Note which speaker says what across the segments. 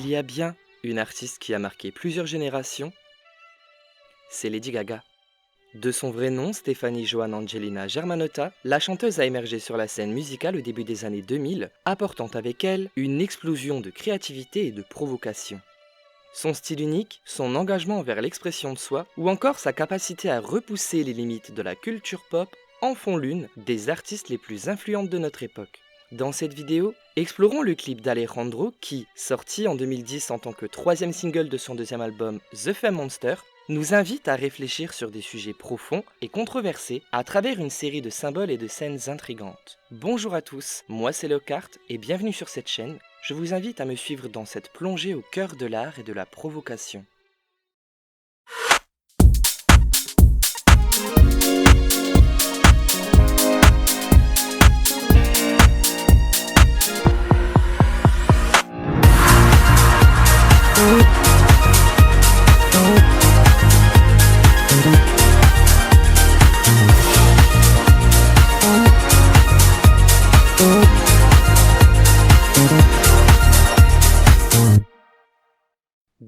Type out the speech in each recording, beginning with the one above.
Speaker 1: S'il y a bien une artiste qui a marqué plusieurs générations, c'est Lady Gaga. De son vrai nom, Stefani Johanna Angelina Germanotta, la chanteuse a émergé sur la scène musicale au début des années 2000, apportant avec elle une explosion de créativité et de provocation. Son style unique, son engagement envers l'expression de soi, ou encore sa capacité à repousser les limites de la culture pop en font l'une des artistes les plus influentes de notre époque. Dans cette vidéo, explorons le clip d'Alejandro qui, sorti en 2010 en tant que troisième single de son deuxième album The Fame Monster, nous invite à réfléchir sur des sujets profonds et controversés à travers une série de symboles et de scènes intrigantes. Bonjour à tous, moi c'est Lockhart et bienvenue sur cette chaîne. Je vous invite à me suivre dans cette plongée au cœur de l'art et de la provocation.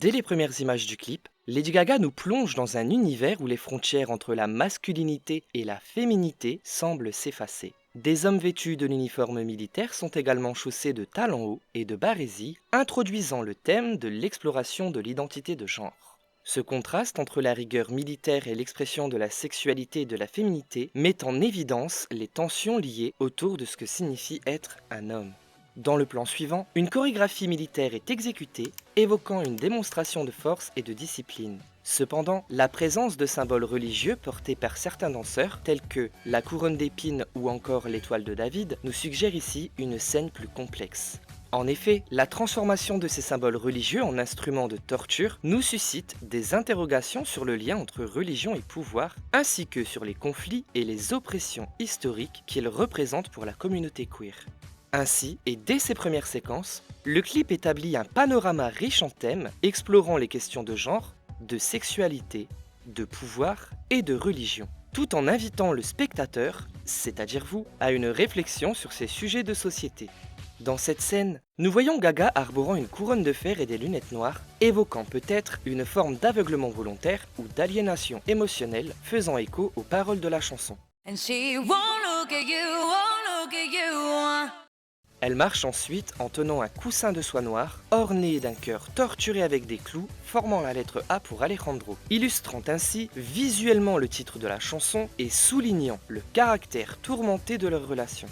Speaker 1: Dès les premières images du clip, Lady Gaga nous plonge dans un univers où les frontières entre la masculinité et la féminité semblent s'effacer. Des hommes vêtus de l'uniforme militaire sont également chaussés de talons hauts et de barésies, introduisant le thème de l'exploration de l'identité de genre. Ce contraste entre la rigueur militaire et l'expression de la sexualité et de la féminité met en évidence les tensions liées autour de ce que signifie être un homme. Dans le plan suivant, une chorégraphie militaire est exécutée, évoquant une démonstration de force et de discipline. Cependant, la présence de symboles religieux portés par certains danseurs, tels que la couronne d'épines ou encore l'étoile de David, nous suggère ici une scène plus complexe. En effet, la transformation de ces symboles religieux en instruments de torture nous suscite des interrogations sur le lien entre religion et pouvoir, ainsi que sur les conflits et les oppressions historiques qu'ils représentent pour la communauté queer. Ainsi, et dès ses premières séquences, le clip établit un panorama riche en thèmes explorant les questions de genre, de sexualité, de pouvoir et de religion, tout en invitant le spectateur, c'est-à-dire vous, à une réflexion sur ces sujets de société. Dans cette scène, nous voyons Gaga arborant une couronne de fer et des lunettes noires, évoquant peut-être une forme d'aveuglement volontaire ou d'aliénation émotionnelle faisant écho aux paroles de la chanson. Elle marche ensuite en tenant un coussin de soie noire, orné d'un cœur torturé avec des clous, formant la lettre A pour Alejandro, illustrant ainsi visuellement le titre de la chanson et soulignant le caractère tourmenté de leur relation.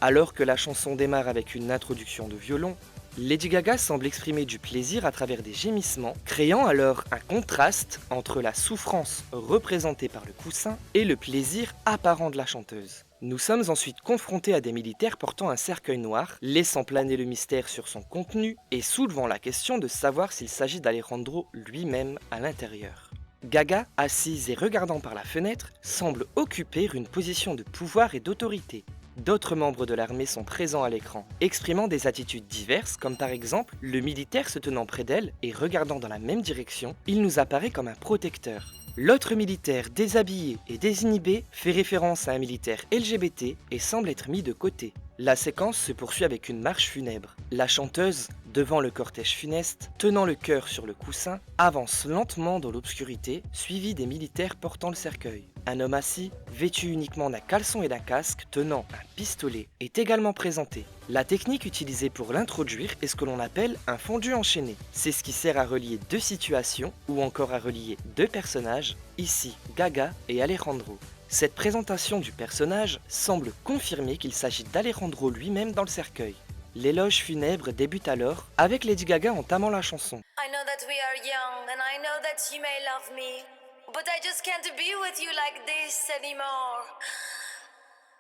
Speaker 1: Alors que la chanson démarre avec une introduction de violon, Lady Gaga semble exprimer du plaisir à travers des gémissements, créant alors un contraste entre la souffrance représentée par le coussin et le plaisir apparent de la chanteuse. Nous sommes ensuite confrontés à des militaires portant un cercueil noir, laissant planer le mystère sur son contenu et soulevant la question de savoir s'il s'agit d'Alejandro lui-même à l'intérieur. Gaga, assise et regardant par la fenêtre, semble occuper une position de pouvoir et d'autorité. D'autres membres de l'armée sont présents à l'écran, exprimant des attitudes diverses comme par exemple le militaire se tenant près d'elle et regardant dans la même direction, il nous apparaît comme un protecteur. L'autre militaire déshabillé et désinhibé fait référence à un militaire LGBT et semble être mis de côté. La séquence se poursuit avec une marche funèbre. La chanteuse, devant le cortège funeste, tenant le cœur sur le coussin, avance lentement dans l'obscurité, suivie des militaires portant le cercueil. Un homme assis, vêtu uniquement d'un caleçon et d'un casque, tenant un pistolet, est également présenté. La technique utilisée pour l'introduire est ce que l'on appelle un fondu enchaîné. C'est ce qui sert à relier deux situations ou encore à relier deux personnages, ici Gaga et Alejandro. Cette présentation du personnage semble confirmer qu'il s'agit d'Alejandro lui-même dans le cercueil. L'éloge funèbre débute alors avec Lady Gaga entamant la chanson.
Speaker 2: I know that we are young and I know that you may love me, but I just can't be with you like this anymore.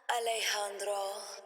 Speaker 2: Alejandro.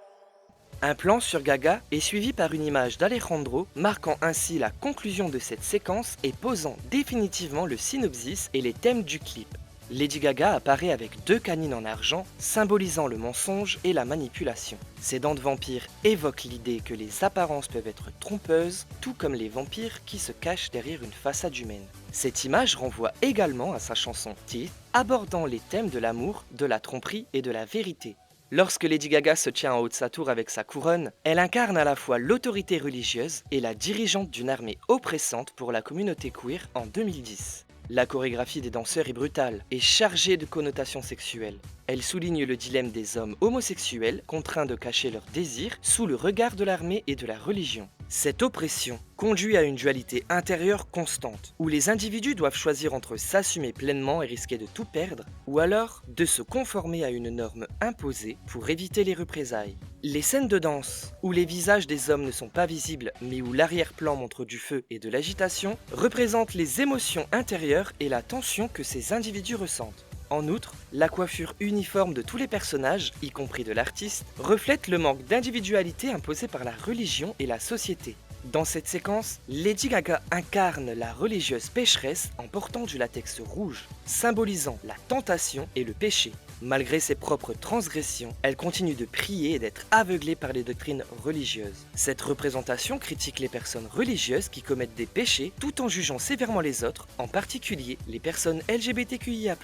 Speaker 1: Un plan sur Gaga est suivi par une image d'Alejandro, marquant ainsi la conclusion de cette séquence et posant définitivement le synopsis et les thèmes du clip. Lady Gaga apparaît avec deux canines en argent, symbolisant le mensonge et la manipulation. Ses dents de vampire évoquent l'idée que les apparences peuvent être trompeuses, tout comme les vampires qui se cachent derrière une façade humaine. Cette image renvoie également à sa chanson Teeth, abordant les thèmes de l'amour, de la tromperie et de la vérité. Lorsque Lady Gaga se tient en haut de sa tour avec sa couronne, elle incarne à la fois l'autorité religieuse et la dirigeante d'une armée oppressante pour la communauté queer en 2010. La chorégraphie des danseurs est brutale et chargée de connotations sexuelles. Elle souligne le dilemme des hommes homosexuels contraints de cacher leurs désirs sous le regard de l'armée et de la religion. Cette oppression conduit à une dualité intérieure constante, où les individus doivent choisir entre s'assumer pleinement et risquer de tout perdre, ou alors de se conformer à une norme imposée pour éviter les représailles. Les scènes de danse, où les visages des hommes ne sont pas visibles, mais où l'arrière-plan montre du feu et de l'agitation, représentent les émotions intérieures et la tension que ces individus ressentent. En outre, la coiffure uniforme de tous les personnages, y compris de l'artiste, reflète le manque d'individualité imposé par la religion et la société. Dans cette séquence, Lady Gaga incarne la religieuse pécheresse en portant du latex rouge, symbolisant la tentation et le péché. Malgré ses propres transgressions, elle continue de prier et d'être aveuglée par les doctrines religieuses. Cette représentation critique les personnes religieuses qui commettent des péchés tout en jugeant sévèrement les autres, en particulier les personnes LGBTQIA+.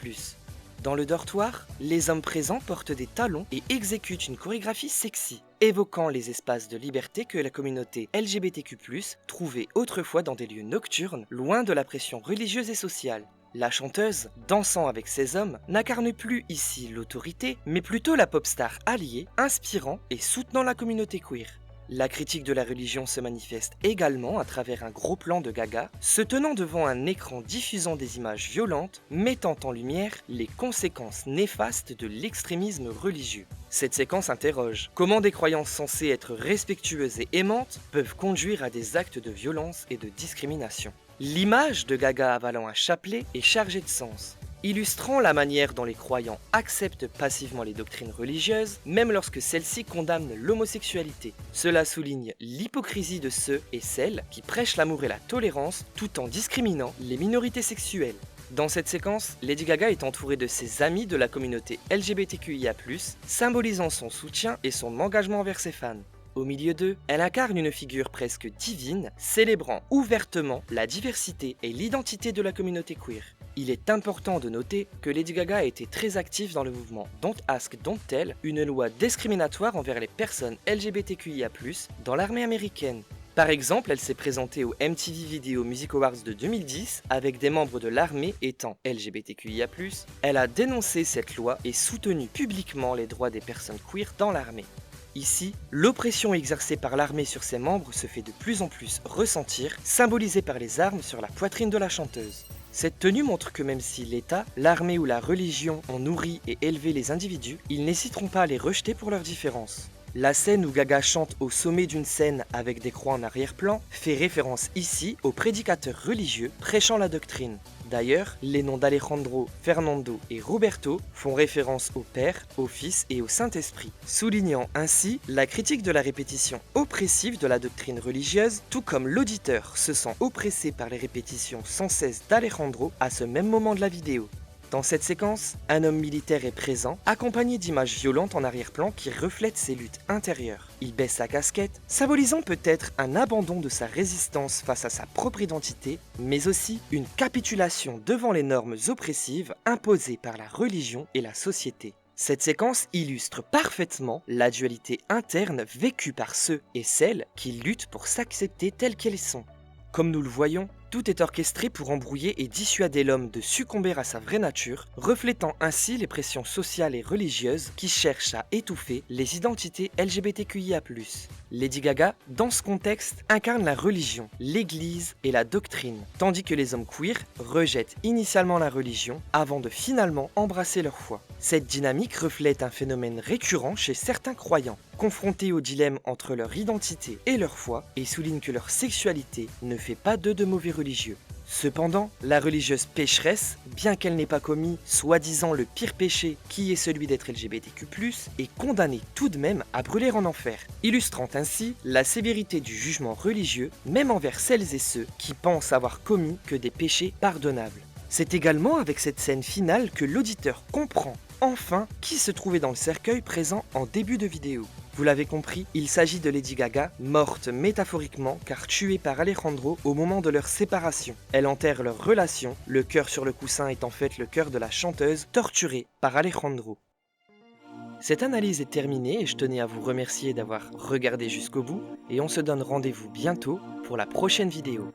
Speaker 1: Dans le dortoir, les hommes présents portent des talons et exécutent une chorégraphie sexy, évoquant les espaces de liberté que la communauté LGBTQ+, trouvait autrefois dans des lieux nocturnes, loin de la pression religieuse et sociale. La chanteuse, dansant avec ces hommes, n'incarne plus ici l'autorité, mais plutôt la pop star alliée, inspirant et soutenant la communauté queer. La critique de la religion se manifeste également à travers un gros plan de Gaga, se tenant devant un écran diffusant des images violentes, mettant en lumière les conséquences néfastes de l'extrémisme religieux. Cette séquence interroge comment des croyances censées être respectueuses et aimantes peuvent conduire à des actes de violence et de discrimination. L'image de Gaga avalant un chapelet est chargée de sens, illustrant la manière dont les croyants acceptent passivement les doctrines religieuses, même lorsque celles-ci condamnent l'homosexualité. Cela souligne l'hypocrisie de ceux et celles qui prêchent l'amour et la tolérance tout en discriminant les minorités sexuelles. Dans cette séquence, Lady Gaga est entourée de ses amis de la communauté LGBTQIA+, symbolisant son soutien et son engagement envers ses fans. Au milieu d'eux, elle incarne une figure presque divine, célébrant ouvertement la diversité et l'identité de la communauté queer. Il est important de noter que Lady Gaga a été très active dans le mouvement Don't Ask, Don't Tell, une loi discriminatoire envers les personnes LGBTQIA+, dans l'armée américaine. Par exemple, elle s'est présentée au MTV Video Music Awards de 2010 avec des membres de l'armée étant LGBTQIA+. Elle a dénoncé cette loi et soutenu publiquement les droits des personnes queer dans l'armée. Ici, l'oppression exercée par l'armée sur ses membres se fait de plus en plus ressentir, symbolisée par les armes sur la poitrine de la chanteuse. Cette tenue montre que même si l'État, l'armée ou la religion ont nourri et élevé les individus, ils n'hésiteront pas à les rejeter pour leurs différences. La scène où Gaga chante au sommet d'une scène avec des croix en arrière-plan fait référence ici aux prédicateurs religieux prêchant la doctrine. D'ailleurs, les noms d'Alejandro, Fernando et Roberto font référence au Père, au Fils et au Saint-Esprit, soulignant ainsi la critique de la répétition oppressive de la doctrine religieuse, tout comme l'auditeur se sent oppressé par les répétitions sans cesse d'Alejandro à ce même moment de la vidéo. Dans cette séquence, un homme militaire est présent, accompagné d'images violentes en arrière-plan qui reflètent ses luttes intérieures. Il baisse sa casquette, symbolisant peut-être un abandon de sa résistance face à sa propre identité, mais aussi une capitulation devant les normes oppressives imposées par la religion et la société. Cette séquence illustre parfaitement la dualité interne vécue par ceux et celles qui luttent pour s'accepter tels qu'ils sont. Comme nous le voyons, tout est orchestré pour embrouiller et dissuader l'homme de succomber à sa vraie nature, reflétant ainsi les pressions sociales et religieuses qui cherchent à étouffer les identités LGBTQIA+. Lady Gaga, dans ce contexte, incarne la religion, l'église et la doctrine, tandis que les hommes queer rejettent initialement la religion avant de finalement embrasser leur foi. Cette dynamique reflète un phénomène récurrent chez certains croyants, confrontés au dilemme entre leur identité et leur foi, et souligne que leur sexualité ne fait pas d'eux de mauvais religieux. Cependant, la religieuse pécheresse, bien qu'elle n'ait pas commis soi-disant le pire péché qui est celui d'être LGBTQ+, est condamnée tout de même à brûler en enfer, illustrant ainsi la sévérité du jugement religieux, même envers celles et ceux qui pensent avoir commis que des péchés pardonnables. C'est également avec cette scène finale que l'auditeur comprend enfin qui se trouvait dans le cercueil présent en début de vidéo. Vous l'avez compris, il s'agit de Lady Gaga, morte métaphoriquement car tuée par Alejandro au moment de leur séparation. Elle enterre leur relation, le cœur sur le coussin est en fait le cœur de la chanteuse torturée par Alejandro. Cette analyse est terminée et je tenais à vous remercier d'avoir regardé jusqu'au bout et on se donne rendez-vous bientôt pour la prochaine vidéo.